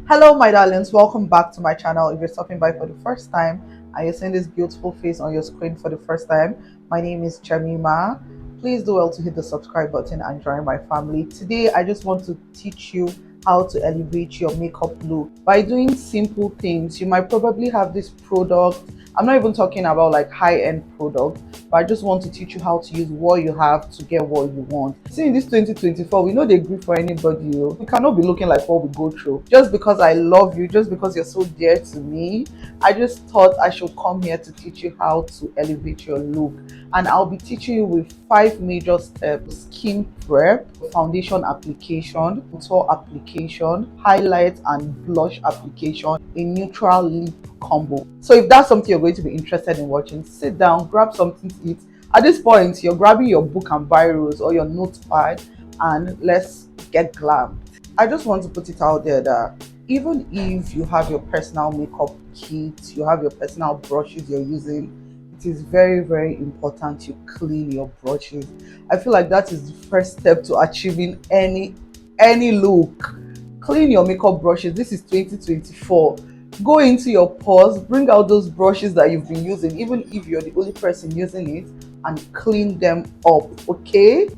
Hello my darlings, welcome back to my channel. If you're stopping by for the first time and you're seeing this beautiful face on your screen for the first time, my name is Chamima. Please do well to hit the subscribe button and join my family. Today I just want to teach you how to elevate your makeup look by doing simple things. You might probably have this product. I'm not even talking about like high-end product, but I just want to teach you how to use what you have to get what you want. See, in this 2024, we know they agree for anybody. We cannot be looking like what we go through. Just because I love you, just because you're so dear to me, I just thought I should come here to teach you how to elevate your look. And I'll be teaching you with 5 major steps: skin prep, foundation application, contour application, highlight and blush application, a neutral lip combo. So if that's something you're going to be interested in watching, sit down, grab something to eat. At this point, you're grabbing your book and biros or your notepad, and let's get glam. I just want to put it out there that even if you have your personal makeup kit, you have your personal brushes you're using, it is very, very important you clean your brushes. I feel like that is the first step to achieving any look. Clean your makeup brushes. This is 2024. Go into your purse, bring out those brushes that you've been using, even if you're the only person using it, and clean them up. Okay,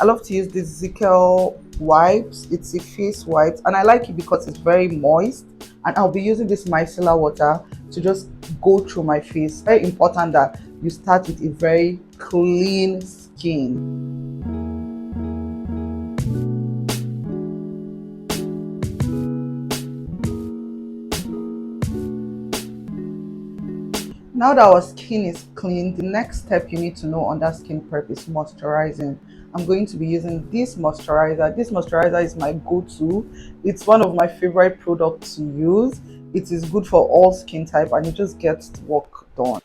I love to use this Zickel wipes. It's a face wipes, and I like it because it's very moist. And I'll be using this micellar water to just go through my face. Very important that you start with a very clean skin. Now that our skin is clean, the next step you need to know on that skin prep is moisturizing. I'm going to be using this moisturizer. This moisturizer is my go-to. It's one of my favorite products to use. It is good for all skin type and it just gets the work done.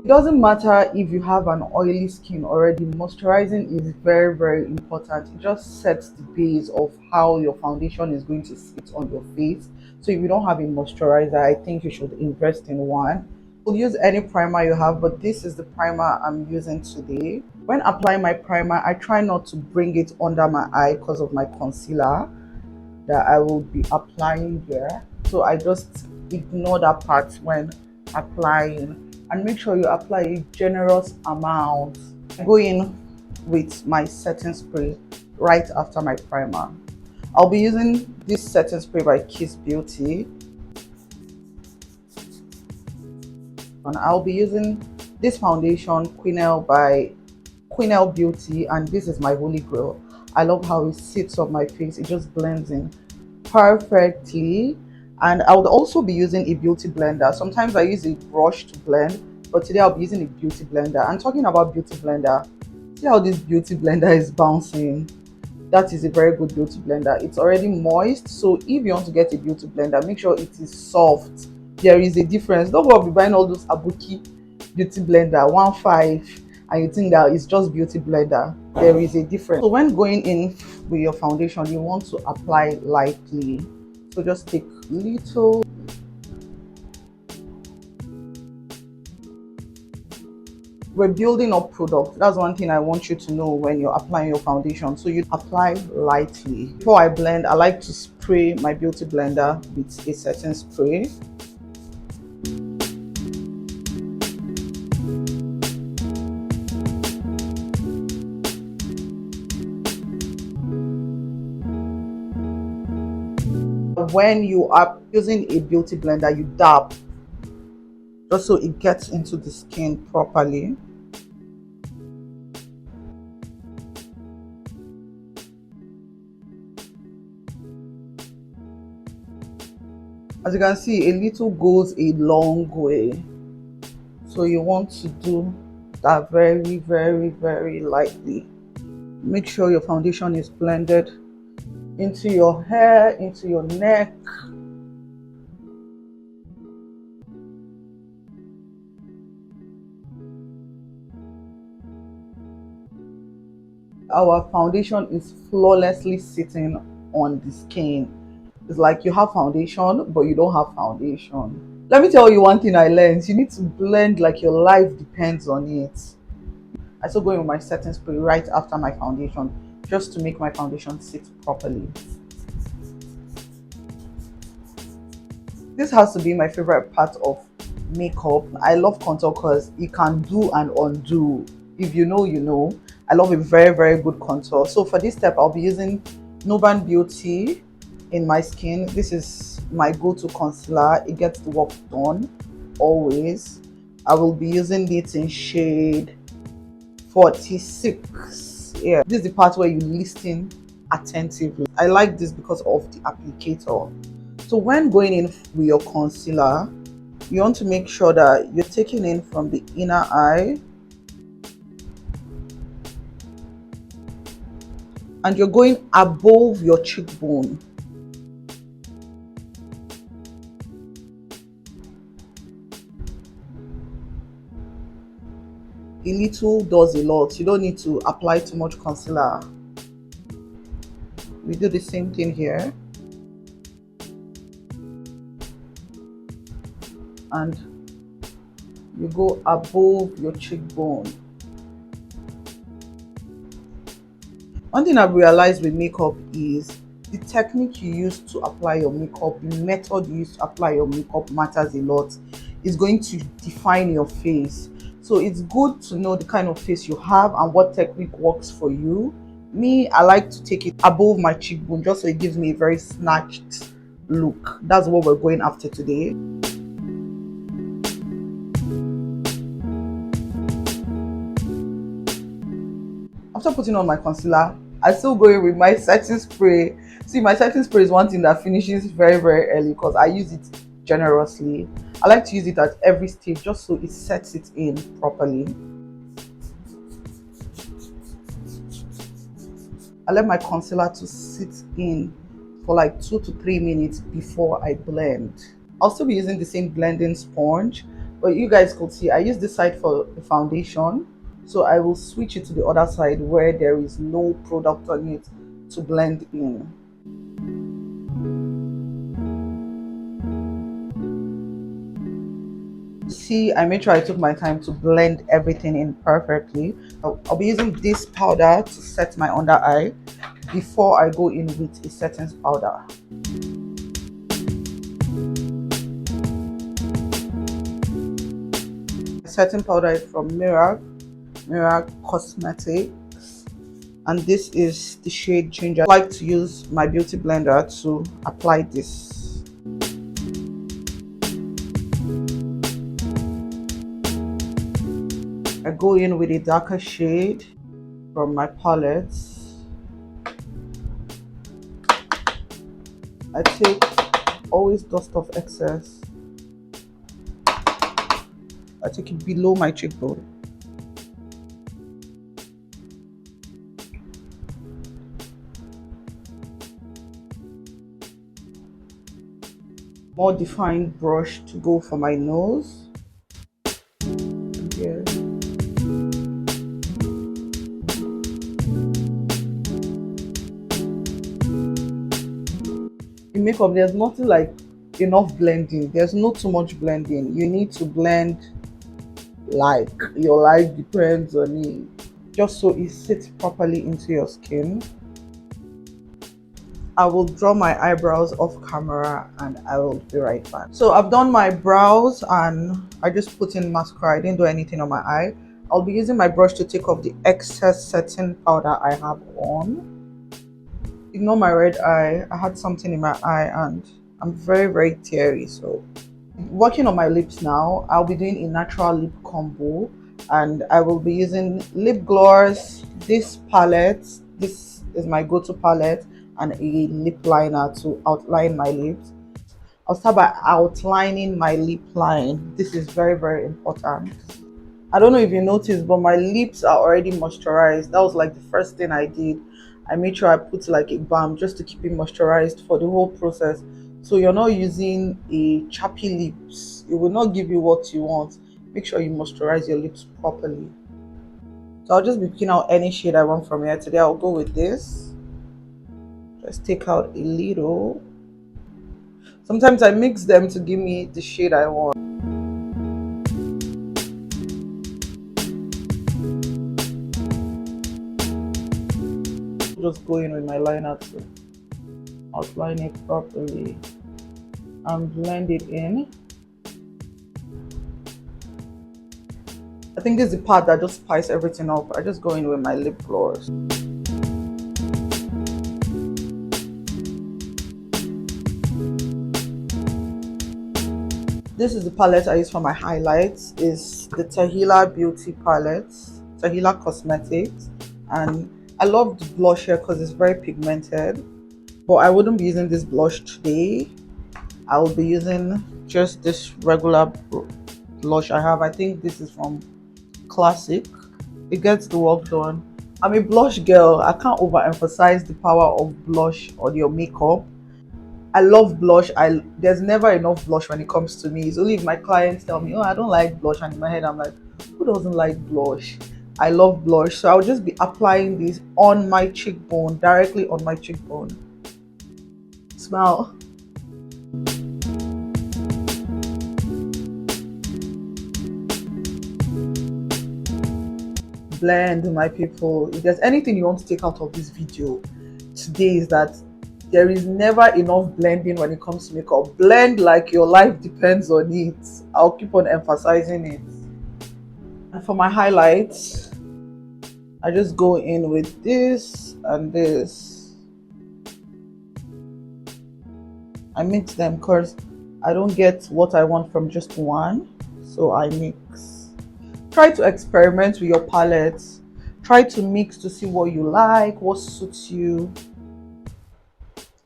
It doesn't matter if you have an oily skin already, moisturizing is very, very important. It just sets the base of how your foundation is going to sit on your face. So if you don't have a moisturizer, I think you should invest in one. You'll use any primer you have, but this is the primer I'm using today. When applying my primer, I try not to bring it under my eye because of my concealer that I will be applying there. So I just ignore that part when applying, and make sure you apply a generous amount. Go in with my setting spray right after my primer. I'll be using this setting spray by Kiss Beauty, and I'll be using this foundation Queenelle by Queenelle Beauty, and this is my holy grail. I love how it sits on my face. It just blends in perfectly. And I would also be using a beauty blender. Sometimes I use a brush to blend, but today I'll be using a beauty blender. And talking about beauty blender, see how this beauty blender is bouncing? That is a very good beauty blender. It's already moist, so if you want to get a beauty blender, make sure it is soft. There is a difference. Don't go be buying all those Abuki beauty blender 1.5 and you think that it's just beauty blender. There is a difference. So when going in with your foundation, you want to apply lightly. So just take little. We're building up product. That's one thing I want you to know when you're applying your foundation. So you apply lightly. Before I blend, I like to spray my beauty blender with a setting spray. When you are using a beauty blender, you dab just so it gets into the skin properly. As you can see, a little goes a long way. So you want to do that very, very, very lightly. Make sure your foundation is blended into your hair, into your neck. Our foundation is flawlessly sitting on the skin. It's like you have foundation, but you don't have foundation. Let me tell you one thing I learned. You need to blend like your life depends on it. I still go in with my setting spray right after my foundation just to make my foundation sit properly. This has to be my favorite part of makeup. I love contour because it can do and undo. If you know, you know. I love a very, very good contour. So for this step, I'll be using Noban Beauty in my skin. This is my go-to concealer. It gets the work done always. I will be using it in shade 46. Yeah, this is the part where you listen attentively. I like this because of the applicator. So when going in with your concealer, you want to make sure that you're taking in from the inner eye and you're going above your cheekbone. A little does a lot. You don't need to apply too much concealer. We do the same thing here. And you go above your cheekbone. One thing I've realized with makeup is the technique you use to apply your makeup, the method you use to apply your makeup matters a lot. It's going to define your face. So it's good to know the kind of face you have and what technique works for you. Me, I like to take it above my cheekbone just so it gives me a very snatched look. That's what we're going after today. After putting on my concealer, I still go in with my setting spray. See, my setting spray is one thing that finishes very, very early because I use it generously. I like to use it at every stage just so it sets it in properly. I let my concealer to sit in for like 2 to 3 minutes before I blend. I'll still be using the same blending sponge, but you guys could see I use this side for the foundation, so I will switch it to the other side where there is no product on it to blend in. See, I made sure I took my time to blend everything in perfectly. I'll be using this powder to set my under eye before I go in with a setting powder. Setting powder is from Mirror Cosmetics, and this is the shade Ginger. I like to use my beauty blender to apply this. I go in with a darker shade from my palette. I always dust off excess. I take it below my cheekbone. More defined brush to go for my nose. Here. In makeup, there's nothing like enough blending. There's not too much blending. You need to blend like your life depends on it, just so it sits properly into your skin. I will draw my eyebrows off camera and I will be right back. So I've done my brows and I just put in mascara. I didn't do anything on my eye. I'll be using my brush to take off the excess setting powder I have on. Ignore my red eye. I had something in my eye and I'm very, very teary. So working on my lips now, I'll be doing a natural lip combo and I will be using lip gloss, this palette. This is my go-to palette, and a lip liner to outline my lips. I'll start by outlining my lip line. This is very, very important. I don't know if you noticed, but my lips are already moisturized. That was like the first thing I did. I made sure I put like a balm just to keep it moisturized for the whole process. So you're not using a chappy lips. It will not give you what you want. Make sure you moisturize your lips properly. So I'll just be picking out any shade I want from here. Today I'll go with this. Just take out a little. Sometimes I mix them to give me the shade I want. Just go in with my liner to outline it properly and blend it in. I think this is the part that just spice everything up. I just go in with my lip gloss. This is the palette I use for my highlights. Is the Tahila Beauty palette, Tahila Cosmetics, and I love the blush here because it's very pigmented. But I wouldn't be using this blush today. I will be using just this regular blush I have. I think this is from Classic. It gets the work done. I'm a blush girl. I can't overemphasize the power of blush on your makeup. I love blush. I There's never enough blush when it comes to me. It's only if my clients tell me, "Oh, I don't like blush," and in my head I'm like, "Who doesn't like blush?" I love blush, so I'll just be applying this on my cheekbone, directly on my cheekbone. Smile. Blend, my people. If there's anything you want to take out of this video today, is that there is never enough blending when it comes to makeup. Blend like your life depends on it. I'll keep on emphasizing it. And for my highlights, I just go in with this and this. I mix them because I don't get what I want from just one, so I mix. Try to experiment with your palettes. Try to mix to see what you like, what suits you.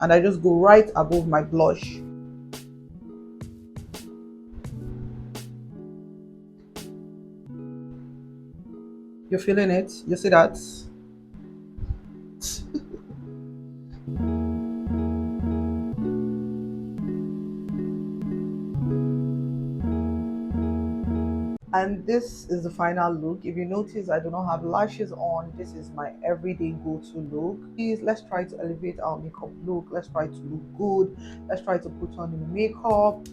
And I just go right above my blush. You're feeling it? You see that? And this is the final look. If you notice, I do not have lashes on. This is my everyday go-to look. Please, let's try to elevate our makeup look. Let's try to look good. Let's try to put on new makeup.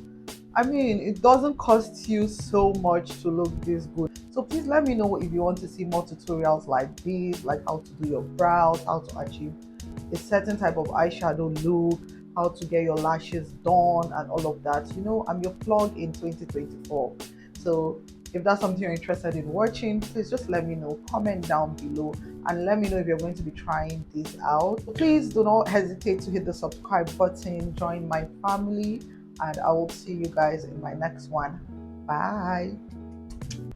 I mean, it doesn't cost you so much to look this good. So please let me know if you want to see more tutorials like this, like how to do your brows, how to achieve a certain type of eyeshadow look, how to get your lashes done, and all of that. I'm your plug in 2024. So if that's something you're interested in watching, please just let me know. Comment down below and let me know if you're going to be trying this out. Please do not hesitate to hit the subscribe button, join my family, and I will see you guys in my next one. Bye.